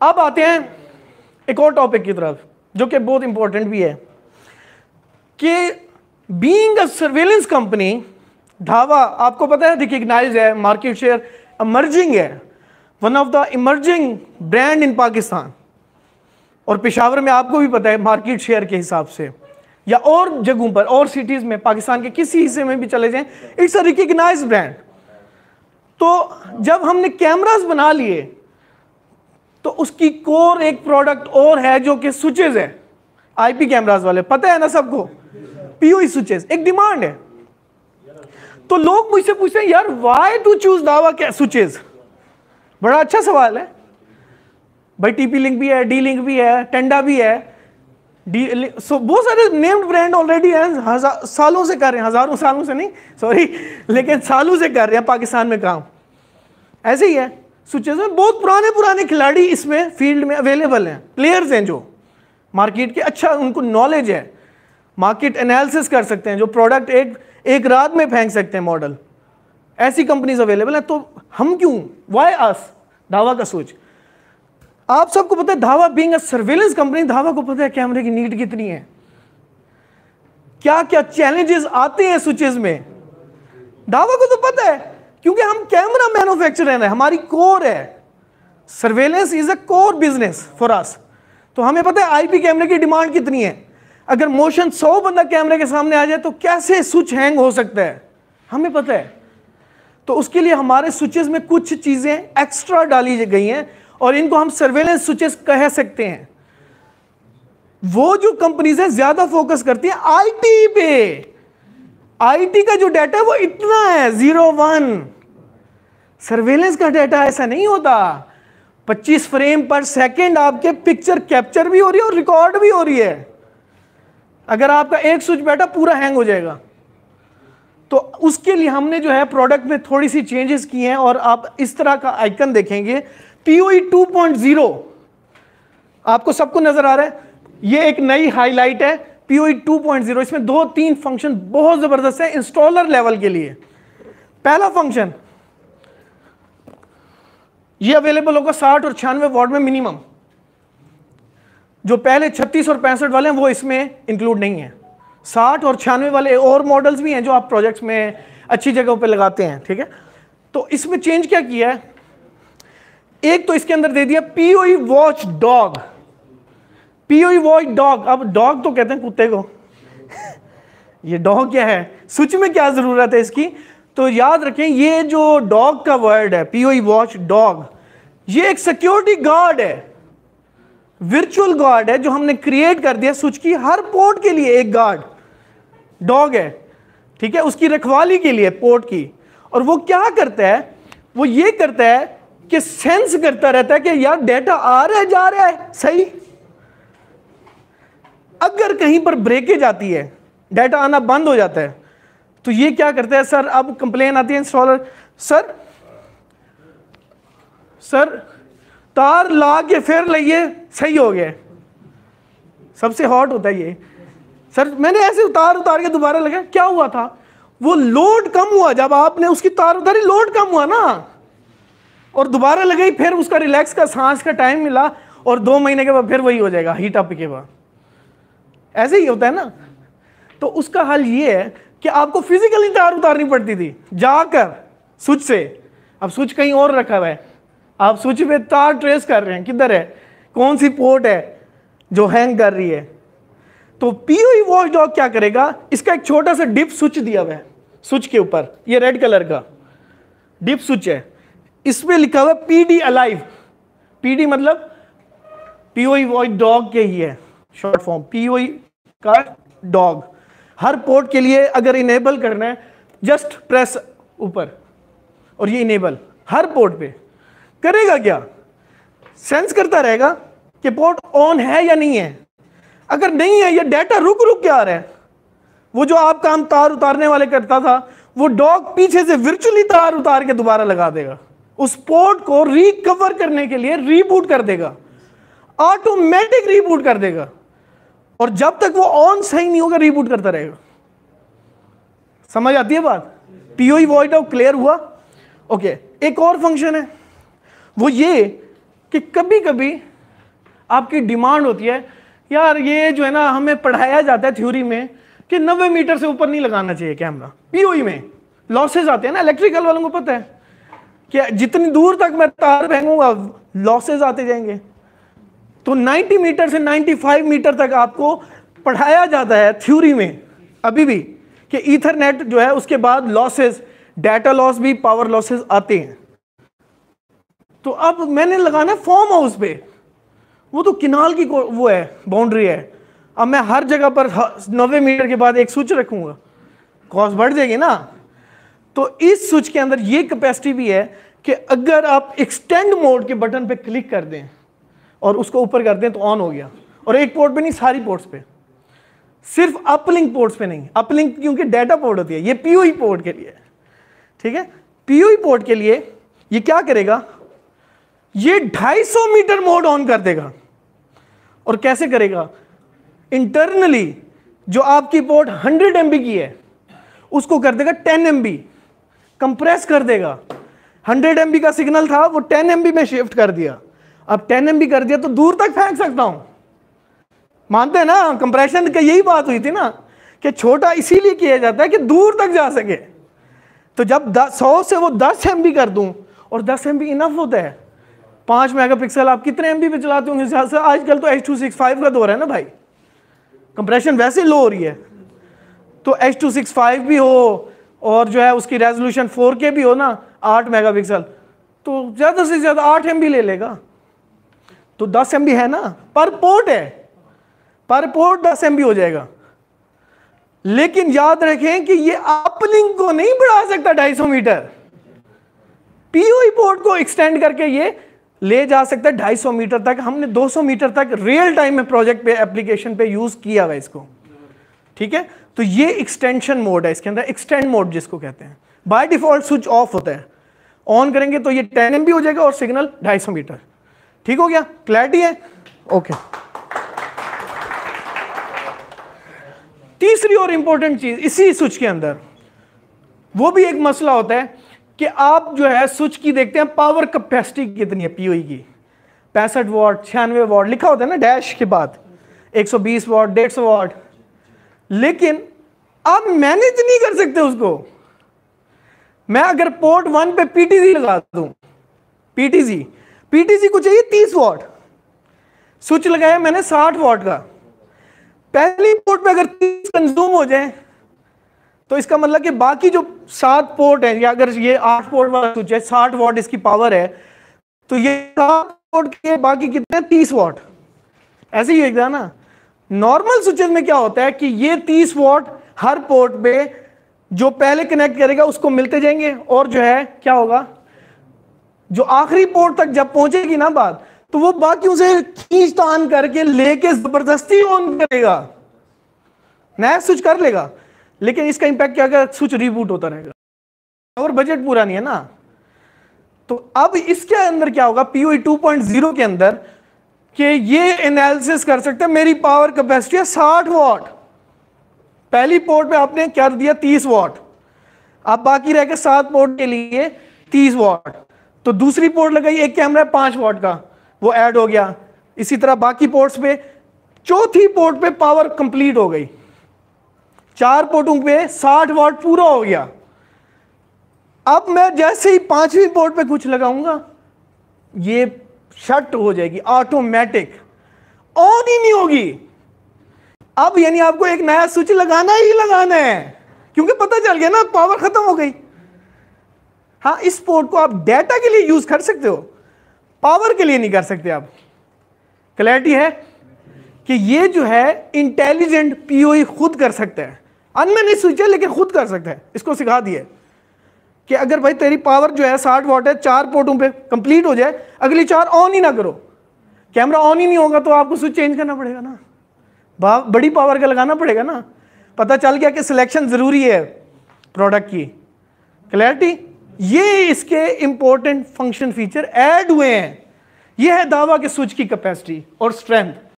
अब आते हैं एक और टॉपिक की तरफ जो कि बहुत इंपॉर्टेंट भी है कि बीइंग अ सर्वेलेंस कंपनी, धावा आपको पता है रिकग्नाइज है, मार्केट शेयर इमर्जिंग है, one of the emerging brand इन पाकिस्तान। और पेशावर में आपको भी पता है मार्केट शेयर के हिसाब से, या और जगहों पर और सिटीज में पाकिस्तान के किसी हिस्से में भी चले जाएं, इट्स अ रिकग्नाइज ब्रांड। तो जब हमने कैमरास बना लिए तो उसकी कोर एक प्रोडक्ट और है जो कि स्विचेस है, आईपी कैमरास वाले, पता है ना सबको, पीओई स्विचेस एक डिमांड है। तो लोग मुझसे पूछते हैं यार व्हाई टू चूज दावा क्या स्विचेस, बड़ा अच्छा सवाल है भाई। टीपी लिंक भी है, डी लिंक भी है, टेंडा भी है, बहुत सारे नेम्ड ब्रांड ऑलरेडी हैं, सालों से कर रहे हैं, हजारों सालों से नहीं सॉरी, लेकिन सालों से कर रहे हैं पाकिस्तान में काम। ऐसे ही है स्विचेस में, बहुत पुराने खिलाड़ी इसमें फील्ड में अवेलेबल हैं, प्लेयर्स हैं जो मार्केट के, अच्छा उनको नॉलेज है, मार्केट एनालिसिस कर सकते हैं, जो प्रोडक्ट एक रात में फेंक सकते हैं मॉडल, ऐसी कंपनीज अवेलेबल है। तो हम क्यों, वाई अस, धावा का स्विच। आप सबको पता है धावा बीइंग अ सर्वेलेंस कंपनी, धावा को पता है कैमरे की नीड कितनी है, क्या क्या चैलेंजेस आते हैं स्विचेस में, धावा को तो पता है क्योंकि हम कैमरा मैन्युफैक्चरर है, हमारी कोर है, surveillance is a core business for us. तो हमें पता है आईपी कैमरे की डिमांड कितनी है, अगर मोशन 100 बंदा कैमरे के सामने आ जाए तो कैसे स्विच हैंग हो सकता है, हमें पता है। तो उसके लिए हमारे स्विचेस में कुछ चीजें एक्स्ट्रा डाली गई हैं और इनको हम सर्वेलेंस स्विचेस कह सकते हैं। वो जो कंपनीज है ज्यादा फोकस करती है आईटी पे, आईटी का जो डाटा है वो इतना है 01, सर्वेलेंस का डाटा ऐसा नहीं होता। 25 फ्रेम पर सेकंड आपके पिक्चर कैप्चर भी हो रही है और रिकॉर्ड भी हो रही है। अगर आपका एक स्विच बैठा पूरा हैंग हो जाएगा। तो उसके लिए हमने जो है प्रोडक्ट में थोड़ी सी चेंजेस किए हैं और आप इस तरह का आइकन देखेंगे, पीओई 2.0 आपको सबको नजर आ रहा है, ये एक नई हाईलाइट है पीओई 2.0। इसमें 2-3 फंक्शन बहुत जबरदस्त है इंस्टॉलर लेवल के लिए। पहला फंक्शन ये अवेलेबल होगा 60 और 96 वॉट में मिनिमम, जो पहले 36 और 65 वाले हैं वो इसमें इंक्लूड नहीं है। 60 और 96 वाले और मॉडल्स भी हैं जो आप प्रोजेक्ट्स में अच्छी जगहों पे लगाते हैं, ठीक है। तो इसमें चेंज क्या किया है, एक तो इसके अंदर दे दिया PoE watch dog, PoE watch dog. अब डॉग तो कहते हैं कुत्ते को ये डॉग क्या है, स्विच में क्या जरूरत है इसकी, तो याद रखें ये जो डॉग का वर्ड है पीओई वॉच डॉग, ये एक सिक्योरिटी गार्ड है, वर्चुअल गार्ड है जो हमने क्रिएट कर दिया स्विच की हर पोर्ट के लिए एक गार्ड डॉग है, ठीक है, उसकी रखवाली के लिए पोर्ट की। और वो क्या करता है, वो ये करता है कि सेंस करता रहता है कि यार डाटा आ रहा है जा रहा है सही। अगर कहीं पर ब्रेकेज आती है, डाटा आना बंद हो जाता है, तो ये क्या करता है, सर अब कंप्लेन आती है इंस्टॉलर, सर तार ला के फिर लाइए सही हो गया। सबसे हॉट होता है ये, सर मैंने ऐसे उतार के दोबारा लगा, क्या हुआ था, वो लोड कम हुआ, जब आपने उसकी तार उतारी लोड कम हुआ ना, और दोबारा लगाई, फिर उसका रिलैक्स का सांस का टाइम मिला और 2 महीने के बाद फिर वही हो जाएगा हीट अप के बाद। ऐसे ही होता है ना। तो उसका हल ये है कि आपको फिजिकली तार उतारनी पड़ती थी जाकर स्विच से, अब स्विच कहीं और रखा हुआ है, आप स्विच पे तार ट्रेस कर रहे हैं किधर है, कौन सी पोर्ट है जो हैंग कर रही है। तो पीओई वॉच डॉग क्या करेगा, इसका एक छोटा सा डिप स्विच दिया हुआ है स्विच के ऊपर, ये रेड कलर का डिप स्विच है, इसमें लिखा हुआ पीडी अलाइव, पीडी मतलब पीओई वॉच डॉग के ही है शॉर्ट फॉर्म, पीओई का डॉग। हर पोर्ट के लिए अगर इनेबल करना है जस्ट प्रेस ऊपर और ये इनेबल हर पोर्ट पे करेगा, क्या सेंस करता रहेगा कि पोर्ट ऑन है या नहीं है। अगर नहीं है, ये डाटा रुक के आ रहा है, वो जो आप काम तार उतारने वाले करता था, वो डॉग पीछे से वर्चुअली तार उतार के दोबारा लगा देगा, उस पोर्ट को रिकवर करने के लिए रीबूट कर देगा, ऑटोमेटिक रीबूट कर देगा, और जब तक वो ऑन सही नहीं होगा रीबूट करता रहेगा। समझ आती है बात, पीओई वॉइड डॉग क्लियर हुआ। ओके, एक और फंक्शन है वो ये कि कभी कभी आपकी डिमांड होती है यार ये जो है ना हमें पढ़ाया जाता है थ्योरी में कि 90 मीटर से ऊपर नहीं लगाना चाहिए कैमरा, पीओई में लॉसेज आते हैं ना, इलेक्ट्रिकल वालों को पता है कि जितनी दूर तक मैं तार फेंकूंगा लॉसेज आते जाएंगे। तो 90 मीटर से 95 मीटर तक आपको पढ़ाया जाता है थ्योरी में अभी भी कि ईथरनेट जो है उसके बाद लॉसेज, डाटा लॉस भी, पावर लॉसेज आते हैं। तो अब मैंने लगाना फॉर्म हाउस पे, वो तो किनाल की वो है, बाउंड्री है। अब मैं हर जगह पर 90 मीटर के बाद एक स्विच रखूंगा, कॉस्ट बढ़ जाएगी ना। तो इस स्विच के अंदर ये कैपेसिटी भी है कि अगर आप एक्सटेंड मोड के बटन पे क्लिक कर दें और उसको ऊपर कर दें तो ऑन हो गया। और एक पोर्ट पे नहीं, सारी पोर्ट्स पे, सिर्फ अपलिंक पोर्ट्स पे नहीं। अपलिंक क्योंकि डाटा पोर्ट होती है, ये पीओई पोर्ट के लिए, ठीक है। पीओई पोर्ट के लिए ये क्या करेगा, ये 250 मीटर मोड ऑन कर देगा। और कैसे करेगा, इंटरनली जो आपकी पोर्ट 100 MB की है उसको कर देगा 10 MB, कंप्रेस कर देगा। 100 MB का सिग्नल था वो 10 MB में शिफ्ट कर दिया। अब 10 MB कर दिया तो दूर तक फेंक सकता हूं, मानते हैं ना। कंप्रेशन की यही बात हुई थी ना कि छोटा इसीलिए किया जाता है कि दूर तक जा सके। तो जब 100 से वो 10 MB कर दूं, और 10 MB इनफ होता है। 5 मेगापिक्सल आप कितने MB पे चलाते होंगे आजकल? तो H.265 का दौर है ना भाई, कंप्रेशन वैसे लो हो रही है। तो H.265 भी हो और जो है उसकी रेजोल्यूशन 4K भी हो ना, 8 मेगापिक्सल, तो ज़्यादा से ज़्यादा 8 MB ले लेगा। तो 10 MB है ना, पर पोर्ट है, पर पोर्ट 10 MB हो जाएगा। लेकिन याद रखें कि ये अपलिंक को नहीं बढ़ा सकता 250 मीटर, पीओई पोर्ट को एक्सटेंड करके ये ले जा सकता है 250 मीटर तक। हमने 200 मीटर तक रियल टाइम में प्रोजेक्ट पे, एप्लीकेशन पे यूज किया हुआ इसको, ठीक है। तो ये एक्सटेंशन मोड है, इसके अंदर एक्सटेंड मोड जिसको कहते हैं। बाय डिफॉल्ट स्विच ऑफ होता है, ऑन करेंगे तो ये 10 MB हो जाएगा और सिग्नल 250 मीटर। ठीक हो गया, क्लैरिटी है? ओके। तीसरी और इंपॉर्टेंट चीज इसी स्विच के अंदर, वो भी एक मसला होता है कि आप जो है स्विच की देखते हैं पावर कैपेसिटी कितनी है पीओई की, 65 वाट, 96 वाट लिखा होता है ना डैश के बाद, 120 वाट, 150 वाट। लेकिन आप मैनेज नहीं कर सकते उसको। मैं अगर पोर्ट 1 पे पीटीजी लगा दूं, पीटीजी को चाहिए 30 वाट, स्विच लगाया मैंने 60 वाट का, पहली पोर्ट पे अगर 30 कंज्यूम हो जाए तो इसका मतलब कि बाकी जो 7 पोर्ट है, या अगर ये 8 पोर्ट वाला स्विच है, 60 वाट इसकी पावर है, तो ये 7 पोर्ट के बाकी कितने, 30 वाट। ऐसे ही होगा ना। नॉर्मल स्विचेस में क्या होता है कि ये 30 वाट हर पोर्ट पे जो पहले कनेक्ट करेगा उसको मिलते जाएंगे, और जो है क्या होगा, जो आखिरी पोर्ट तक जब पहुंचेगी ना बात, तो वो बाकी उसे खींचतान करके लेके जबरदस्ती ऑन करेगा, नया स्विच कर लेगा। लेकिन इसका इंपैक्ट क्या होगा, स्विच रिबूट होता रहेगा और बजट पूरा नहीं है ना। तो अब इसके अंदर क्या होगा, पीओई 2.0 के अंदर, कि ये एनालिसिस कर सकते हैं मेरी पावर कैपेसिटी है 60 वाट, पहली पोर्ट पे आपने क्या दिया 30 वाट, अब बाकी रह गए 7 पोर्ट के लिए 30 वाट, तो दूसरी पोर्ट लगाई, एक कैमरा 5 वाट का, वो ऐड हो गया। इसी तरह बाकी पोर्ट्स पे, चौथी पोर्ट पे पावर कंप्लीट हो गई, 4 पोर्टों पे 60 वाट पूरा हो गया। अब मैं जैसे ही 5वीं पोर्ट पे कुछ लगाऊंगा, ये शट हो जाएगी, ऑटोमेटिक ऑन ही नहीं होगी। अब यानी आपको एक नया स्विच लगाना ही लगाना है, क्योंकि पता चल गया ना पावर खत्म हो गई। हाँ, इस पोर्ट को आप डाटा के लिए यूज कर सकते हो, पावर के लिए नहीं कर सकते आप। क्लैरिटी है कि ये जो है इंटेलिजेंट पीओई खुद कर सकता है, अनमैनेज स्विच है लेकिन खुद कर सकता है। इसको सिखा दिए कि अगर भाई तेरी पावर जो है 60 वाट है, 4 पोर्टों पे कंप्लीट हो जाए, अगली 4 ऑन ही ना करो, कैमरा ऑन ही नहीं होगा, तो आपको स्विच चेंज करना पड़ेगा ना, बड़ी पावर का लगाना पड़ेगा ना। पता चल गया कि सिलेक्शन जरूरी है प्रोडक्ट की। क्लैरिटी, ये इसके इंपॉर्टेंट फंक्शन फीचर ऐड हुए हैं। ये है दावा के स्विच की कैपेसिटी और स्ट्रेंथ।